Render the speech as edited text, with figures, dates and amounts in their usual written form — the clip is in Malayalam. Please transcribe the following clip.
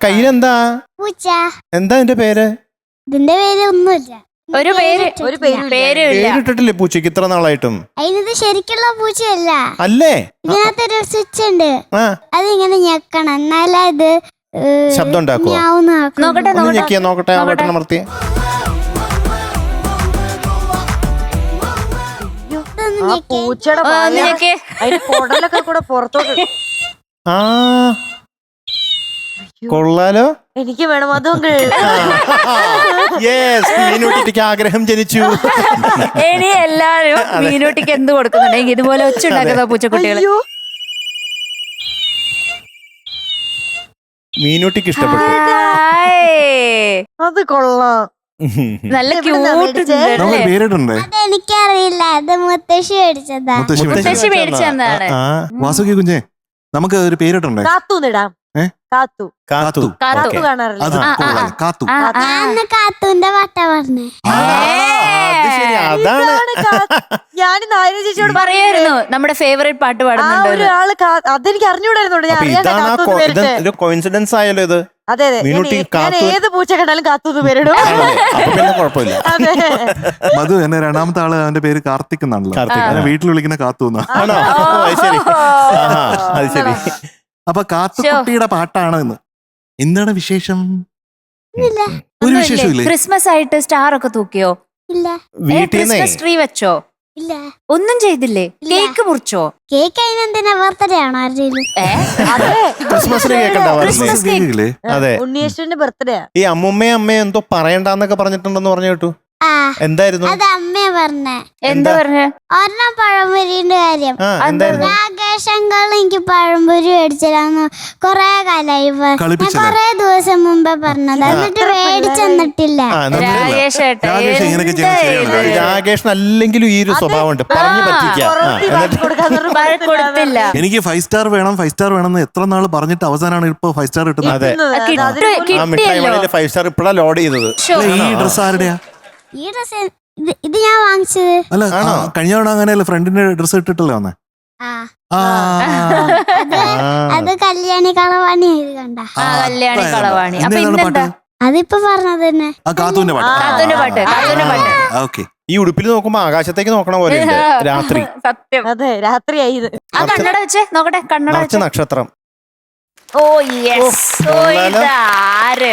കയ്യിലെന്താ? പൂച്ച. എന്താ എന്റെ പേര്? ഇതിന്റെ പേര് ഒന്നുമില്ല. ഒരു പേരിട്ടിട്ടില്ലേ പൂച്ചക്ക് ഇത്ര നാളായിട്ടും? അതിനത് ശരിക്കുള്ള പൂച്ചയല്ല. അല്ലേ? ഇതിനകത്തൊരു സ്വിച്ച് ഉണ്ട്. അതിങ്ങനെ ഞെക്കണം എന്നാലേ ഇത് ശബ്ദം ഉണ്ടാക്കുവോ? നോക്കട്ടെ ആ ബട്ടൺ അമർത്തി. പൂച്ചയുടെ കുടലൊക്കെ കൂടെ പുറത്തോട്ട്. ആ കൊള്ളാലോ. എനിക്ക് വേണം അതും. മീനുട്ടിക്ക് ആഗ്രഹം ജനിച്ചു. ഇനി എല്ലാരും മീനുട്ടിക്ക് എന്ത് കൊടുക്കുന്നുണ്ടെങ്കിൽ ഇതുപോലെ ഒച്ചുണ്ടാക്കുന്ന പൂച്ചക്കുട്ടികൾ. മീനുട്ടിക്ക് ഇഷ്ടപ്പെട്ടു. അത് കൊള്ളാം. നല്ല ക്യൂട്ട്. അതെനിക്കറിയില്ല. അത് മുത്തശ്ശി മേടിച്ചതാ. മുത്തശ്ശി മേടിച്ചു തന്നതാണ്. വാസുകി കുഞ്ഞെ നമുക്ക് ഒരു പേരിട്ടുണ്ടേ. കാത്തൂന്നിടാം. കാത്തു കാത്തു കാത്തു കാണാറില്ല. കാത്തു കാത്തുന്റെ പാട്ട പറഞ്ഞേ. ഞാനിന്ന് ആയിരം ചേച്ചിയോട് പറയായിരുന്നു നമ്മുടെ ഫേവറേറ്റ് പാട്ട് പാടുന്നുണ്ട്. ഒരാള് അതെനിക്ക് അറിഞ്ഞൂടായിരുന്നു. കോയിൻസിഡൻസ് ആയല്ലോ ഇത്. അതെ അതെ. ഞാൻ ഏത് പൂച്ച കണ്ടാലും കാത്തുന്ന് പേരിടും. കുഴപ്പമില്ല. മധു എന്നെ രണ്ടാമത്തെ ആള് അവന്റെ പേര് കാർത്തിക് എന്നാണല്ലോ. വീട്ടിൽ വിളിക്കുന്ന കാത്തു എന്നാ. അത് ശരി. അപ്പൊ കാത്തുകുട്ടിയുടെ പാട്ടാണ് ഇന്ന്. എന്താണ് വിശേഷം? ഒരു വിശേഷമില്ലേ? ക്രിസ്മസ് ആയിട്ട് സ്റ്റാർ ഒക്കെ തൂക്കിയോ? ഇല്ല. ക്രിസ്മസ് ട്രീ വെച്ചോ? ഇല്ല. ഒന്നും ചെയ്തില്ലേ? കേക്ക് മുറിച്ചോ? കേക്ക് അതിനെന്തിനാ? ബർത്ത്ഡേ ആണോ ആരുടെയും? ക്രിസ്മസ് കേക്കില്ലേ? അതെ, ഉണ്ണിയേശുവിന്റെ ബർത്ത്ഡേ. ഈ അമ്മുമ്മയും അമ്മയും എന്തോ പറയണ്ടെന്നൊക്കെ പറഞ്ഞിട്ടുണ്ടെന്ന് പറഞ്ഞു കേട്ടു. എന്തായിരുന്നു? അത് അമ്മയാ പറഞ്ഞേ. എന്താ പറഞ്ഞ? ഒരെണ്ണം പഴംപൊരിന്റെ കാര്യം. രാകേഷങ്കൾ എനിക്ക് പഴംപൊരി മേടിച്ചിരാന്ന് കൊറേ കാലായി. ഞാൻ കൊറേ ദിവസം മുമ്പേ പറഞ്ഞത്. എന്നിട്ട് മേടിച്ചെന്നിട്ടില്ല. രാകേഷിന് അല്ലെങ്കിലും ഈ ഒരു സ്വഭാവം ഉണ്ട്, പറഞ്ഞു പറ്റിക്കാം. എനിക്ക് 5 സ്റ്റാർ വേണം 5 സ്റ്റാർ വേണം എന്ന് എത്ര നാള് പറഞ്ഞിട്ട് അവസാനമാണ് ഇപ്പൊ 5 സ്റ്റാർ കിട്ടുന്നത്. അതെ, ആ മിഠായി 5 സ്റ്റാർ ഇപ്പഴാ ലോഡ് ചെയ്തത്. ഈ ഡ്രസ് ആരുടെയാ? ഈ ഡ്രസ് ഇത് ഞാൻ വാങ്ങിച്ചത്. അല്ല, കഴിഞ്ഞ തവണ അങ്ങനെയല്ല, ഫ്രണ്ടിന്റെ ഡ്രസ് ഇട്ടിട്ടല്ലേ വന്നേ. അത് കല്യാണി കളവാണി കണ്ട. കല്യാണി കളവാണി. അപ്പൊ ഇന്നെന്താ? അതിപ്പോ പറഞ്ഞത് തന്നെ. കാത്തൂന്റെ പാട്ട്. ഈ ഉടുപ്പിൽ നോക്കുമ്പോ ആകാശത്തേക്ക് നോക്കണ പോലെ രാത്രി. സത്യം. അതെ, രാത്രിയായി. കണ്ണട വെച്ചേ നോക്കട്ടെ. കണ്ണട വെച്ച നക്ഷത്രം. Oh yes. ഇതാര്